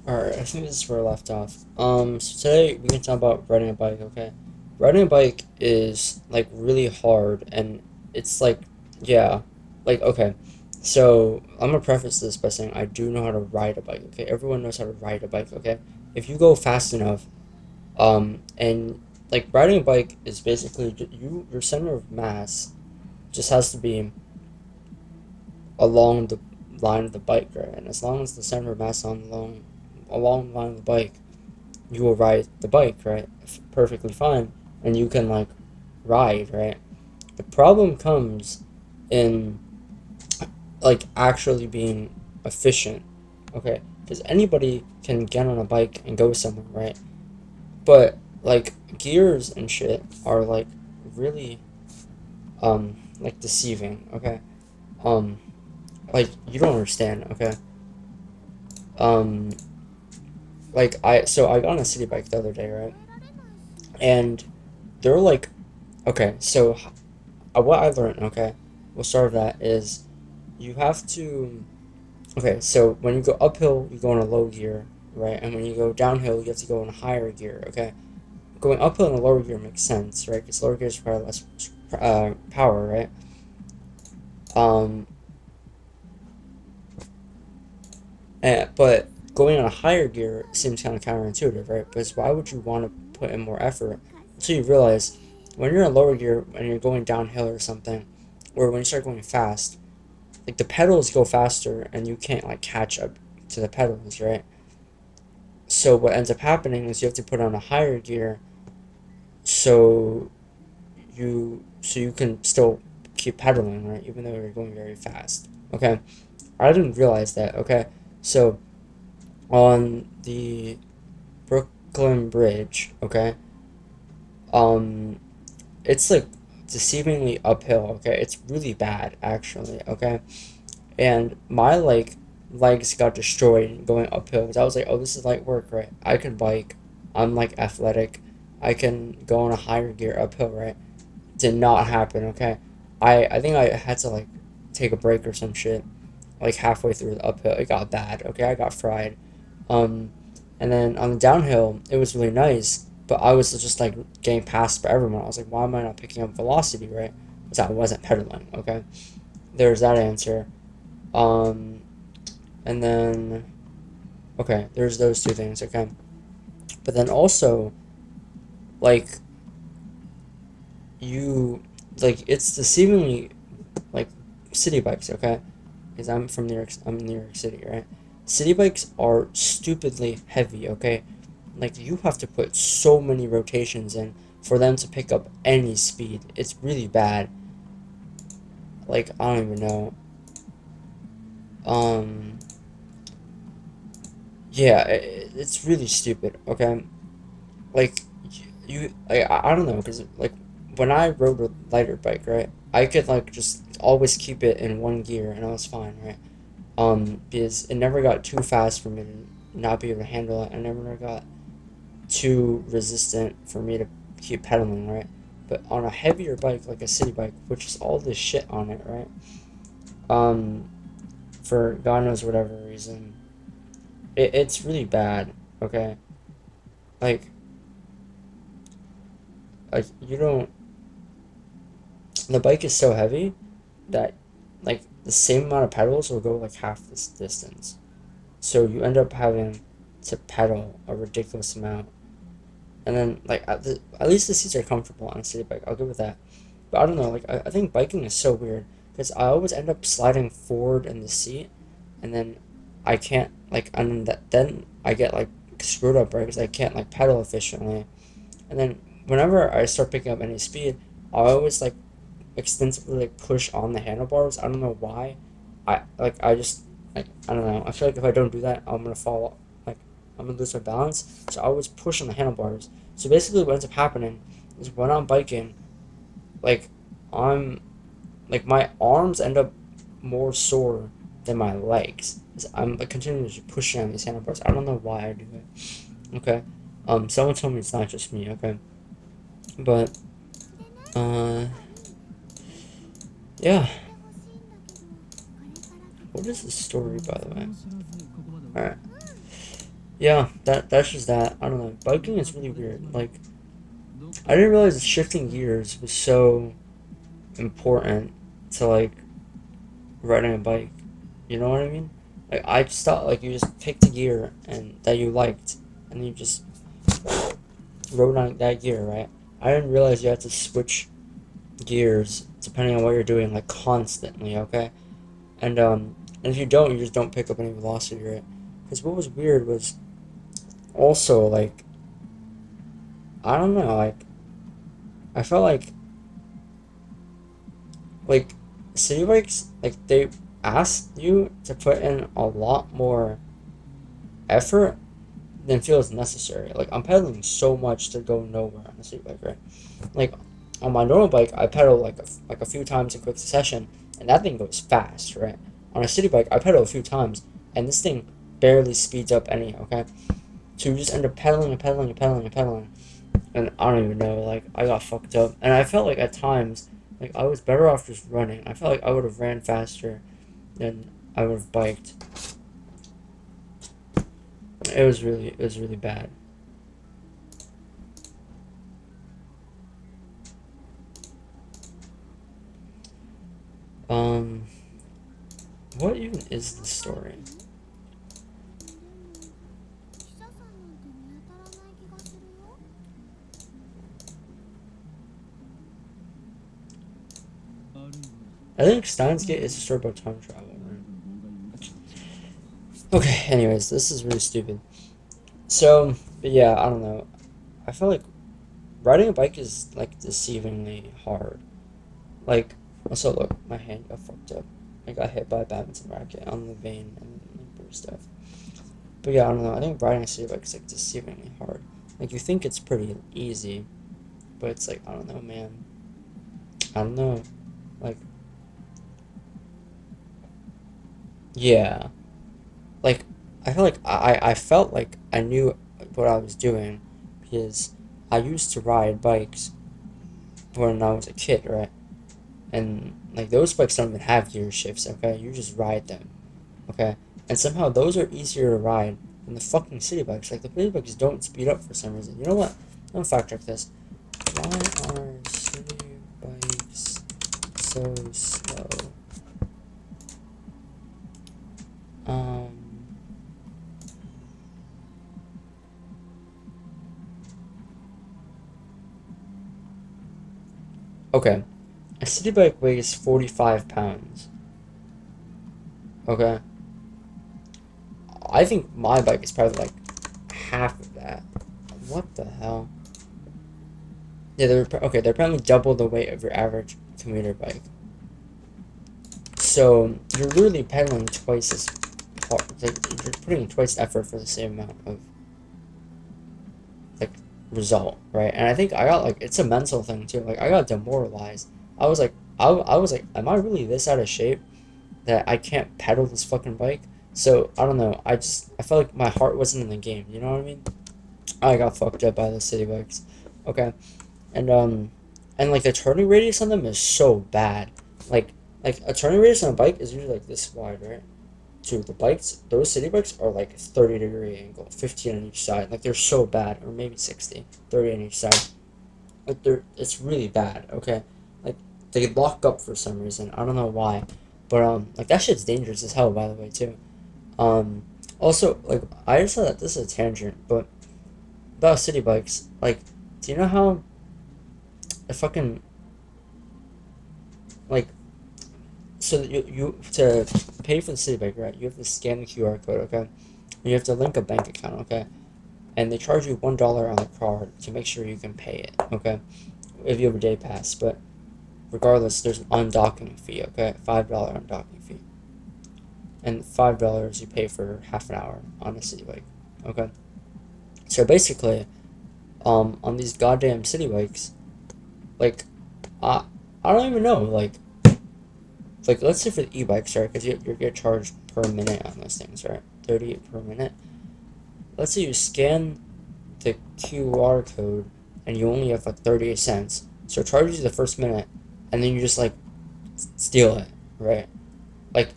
Alright, I think this is where I left off. So today we can talk about riding a bike, okay? Riding a bike is like really hard and it's like, yeah, like, okay. So I'm gonna preface this by saying I do know how to ride a bike, okay? Everyone knows how to ride a bike, okay? If you go fast enough, and like riding a bike is basically your center of mass just has to be along the line of the bike, right? And as long as the center of mass on along the line of the bike, you will ride the bike, right? Perfectly fine, and you can like ride, right? The problem comes in like actually being efficient, okay? Because anybody can get on a bike and go somewhere, right? But like gears and shit are like really like deceiving, okay? Um like you don't understand, okay? Um like I got on a city bike the other day, right? And they're like okay, so what I learned, okay, we'll start with that, is you have to, okay, so when you go uphill, you go in a low gear, right? And when you go downhill, you have to go in a higher gear, okay? Going uphill in a lower gear makes sense, right? Because lower gears require less power, right? Um, but going on a higher gear seems kind of counterintuitive, right? Because why would you want to put in more effort until you realize when you're in lower gear, when you're going downhill or something, or when you start going fast, like the pedals go faster and you can't like catch up to the pedals, right? So what ends up happening is you have to put on a higher gear so you can still keep pedaling, right? Even though you're going very fast. Okay. I didn't realize that, okay? So on the Brooklyn Bridge, okay, um it's like deceivingly uphill, okay? It's really bad actually, okay? And my like legs got destroyed going uphill because I was like, oh, this is light work, right? I can bike. I'm like athletic. I can go on a higher gear uphill, right? Did not happen. Okay, I think I had to like take a break or some shit. Like halfway through the uphill, it got bad. Okay, I got fried. Um, and then on the downhill, it was really nice, but I was just like getting passed by everyone. I was like, why am I not picking up velocity, right? Because I wasn't pedaling. Okay, there's that answer. Um, and then okay, there's those two things. Okay, but then also like you like it's deceivingly like city bikes. Okay, because I'm from New York. I'm in New York City, right? City bikes are stupidly heavy. Okay, like you have to put so many rotations in for them to pick up any speed. It's really bad. Like I don't even know. Um, yeah, it's really stupid. Okay, like I don't know because like when I rode a lighter bike, right, I could like just always keep it in one gear and I was fine, right? Because it never got too fast for me to not be able to handle it. I never got too resistant for me to keep pedaling, right? But on a heavier bike like a city bike, which is all this shit on it, right? Um, for God knows whatever reason, it's really bad. Okay, like you don't. The bike is so heavy that like the same amount of pedals will go like half this distance. So you end up having to pedal a ridiculous amount. And then like at least the seats are comfortable on a city bike. I'll give it that. But I don't know. Like I think biking is so weird because I always end up sliding forward in the seat, and then I can't like and then I get like screwed up right because I can't like pedal efficiently. And then whenever I start picking up any speed, I always like extensively like push on the handlebars. I don't know why. I just like I don't know. I feel like if I don't do that, I'm gonna fall. Like I'm gonna lose my balance. So I always push on the handlebars. So basically, what ends up happening is when I'm biking, like I'm like my arms end up more sore than my legs. 'Cause I'm like continuously pushing on these handlebars. I don't know why I do it. Okay. Someone told me it's not just me. Okay. But uh, yeah. What is the story, by the way? All right. Yeah, that's just that. I don't know. Biking is really weird. Like, I didn't realize shifting gears was so important to like riding a bike. You know what I mean? Like, I just thought like you just picked a gear and that you liked, and you just rode on that gear, right? I didn't realize you had to switch gears depending on what you're doing, like constantly. Okay, and if you don't, you just don't pick up any velocity, right? Because what was weird was also like I don't know, I felt like city bikes like they asked you to put in a lot more effort than feels necessary. Like I'm pedaling so much to go nowhere on a city bike, right? Like on my normal bike, I pedal like a few times in quick succession, and that thing goes fast, right? On a city bike, I pedal a few times, and this thing barely speeds up any. Okay, so you just end up pedaling and pedaling and pedaling and pedaling, and I don't even know. Like I got fucked up, and I felt like at times, like I was better off just running. I felt like I would have ran faster than I would have biked. It was really bad. Um, what even is the story? I think Steins Gate is a story about time travel, right? Okay. Anyways, this is really stupid. So, but yeah, I don't know. I feel like riding a bike is like deceivingly hard. Like, also look, my hand got fucked up. I got hit by a badminton racket on the vein and like bruised stuff. But yeah, I don't know. I think riding a city bike is like deceivingly hard. Like you think it's pretty easy, but it's like I don't know, man. I don't know. Like yeah, like I feel like I felt like I knew what I was doing because I used to ride bikes when I was a kid, right? And like those bikes don't even have gear shifts, okay? You just ride them, okay? And somehow those are easier to ride than the fucking city bikes. Like the city bikes don't speed up for some reason. You know what? I'm gonna fact check this. Why are city bikes so slow? Um. Okay. A city bike weighs 45 pounds. Okay. I think my bike is probably like half of that. What the hell? Yeah, okay. They're probably double the weight of your average commuter bike. So you're literally pedaling twice as hard. Like you're putting twice the effort for the same amount of like result, right? And I think I got like it's a mental thing too. Like I got demoralized. I was like, am I really this out of shape that I can't pedal this fucking bike? So I don't know. I felt like my heart wasn't in the game. You know what I mean? I got fucked up by the city bikes. Okay, and and like the turning radius on them is so bad. Like like a turning radius on a bike is usually like this wide, right? To the bikes, those city bikes are like 30-degree angle, 15 on each side. Like they're so bad, or maybe 60, 30 on each side. Like it's really bad. Okay, like they lock up for some reason. I don't know why, but like that shit's dangerous as hell. By the way, too. Um, also like I just saw that this is a tangent, but about city bikes, like, do you know how the fucking like so you to pay for the city bike, right? You have to scan the QR code, okay? And you have to link a bank account, okay? And they charge you $1 on the card to make sure you can pay it, okay? If you have a day pass, but regardless, there's an undocking fee, okay? $5 undocking fee, and $5 you pay for half an hour on a city bike, okay? So basically, on these goddamn city bikes, like, I I don't even know, like let's say for the e-bikes, right? Because you get charged per minute on those things, right? 30 per minute. Let's say you scan the QR code and you only have like 38 cents. So it charges you the first minute and then you just like steal it, right? Like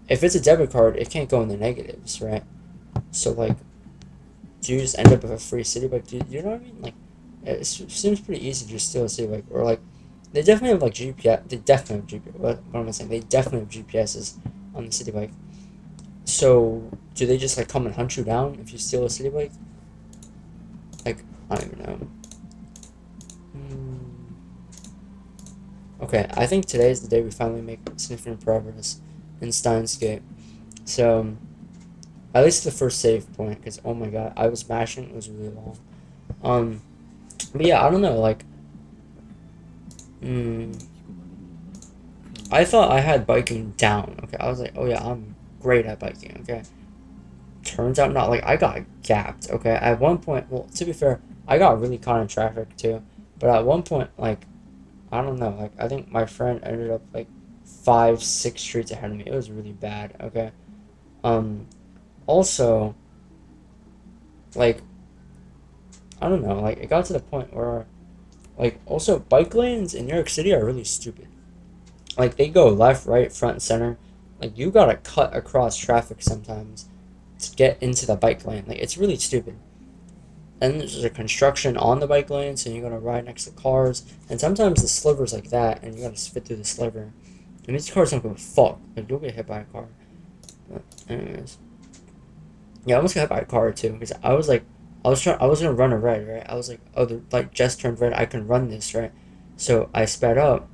if it's a debit card, it can't go in the negatives, right? So like do you just end up with a free city bike? Do you know what I mean? Like, seems pretty easy to just steal a city bike, or like, they definitely have like GPS. They definitely have GPS. What am I saying? They definitely have GPSs on the city bike. So do they just like come and hunt you down if you steal a city bike? Like, I don't even know. Hmm. Okay, I think today is the day we finally make significant progress in Steins Gate. So, at least the first save point, because oh my god, I was mashing, it was really long. Um, but yeah, I don't know, like, mm, I thought I had biking down, okay? I was like, oh yeah, I'm great at biking, okay? Turns out not, like, I got gapped, okay? At one point, well, to be fair, I got really caught in traffic too, but at one point, like, I don't know, like, I think my friend ended up, like, 5, 6 streets ahead of me. It was really bad, okay? Um, also, like, I don't know, like, it got to the point where, like, also, bike lanes in New York City are really stupid. Like, they go left, right, front, and center. Like, you gotta cut across traffic sometimes to get into the bike lane. Like, it's really stupid. And there's a construction on the bike lane, so you gotta ride next to cars. And sometimes the sliver's like that, and you gotta fit through the sliver. And these cars don't give a fuck. Like, you'll get hit by a car. But, anyways. Yeah, I almost got hit by a car, too, because I was gonna run a red, right? I was like, oh, the light just turned red, I can run this, right? So I sped up,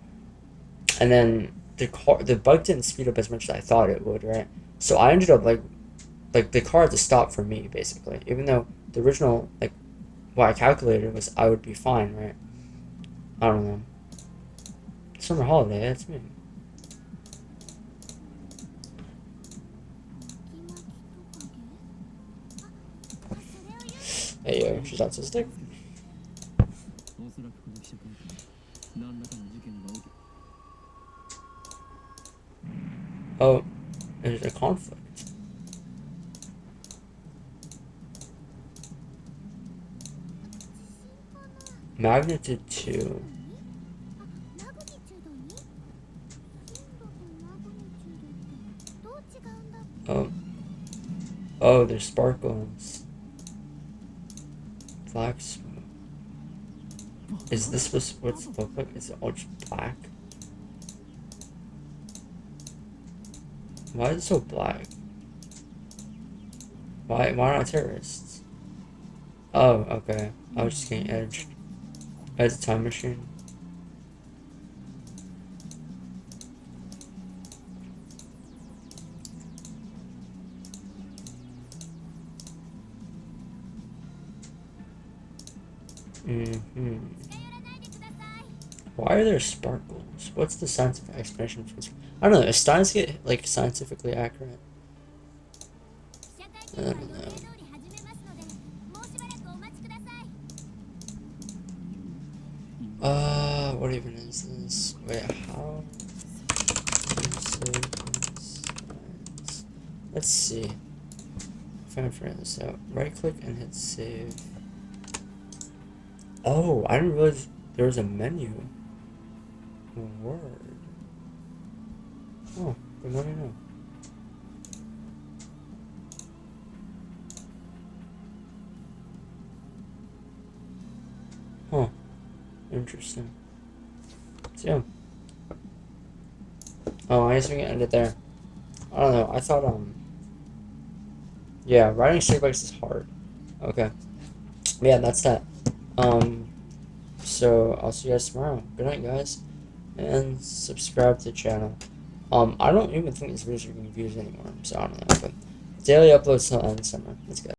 and then the bike didn't speed up as much as I thought it would, right? So I ended up like the car had to stop for me basically, even though the original like what I calculated was I would be fine, right? I don't know. Summer holiday, that's me. Hey yo, she's autistic. Oh, there's a conflict. Magnitude 2. Oh, oh, there's sparkles. Black smoke. Is this what's it look like? Is it all just black? Why is it so black? Why not terrorists? Oh, okay. I was just getting edged. As a time machine. Mm-hmm. Why are there sparkles? What's the scientific explanation for this? I don't know. Is science get like scientifically accurate? I don't know. What even is this? Wait, how? Let's see. If I can figure this out. Right click and hit save. Oh, I didn't realize there was a menu. Word. Oh, good morning now. Huh. Interesting. So, yeah. Oh, I guess we can end it there. I don't know. I thought, yeah, riding street bikes is hard. Okay. Yeah, that's that. Um, so I'll see you guys tomorrow. Good night, guys. And subscribe to the channel. I don't even think these videos are getting views anymore, so I don't know. But daily uploads till end summer. Let's go.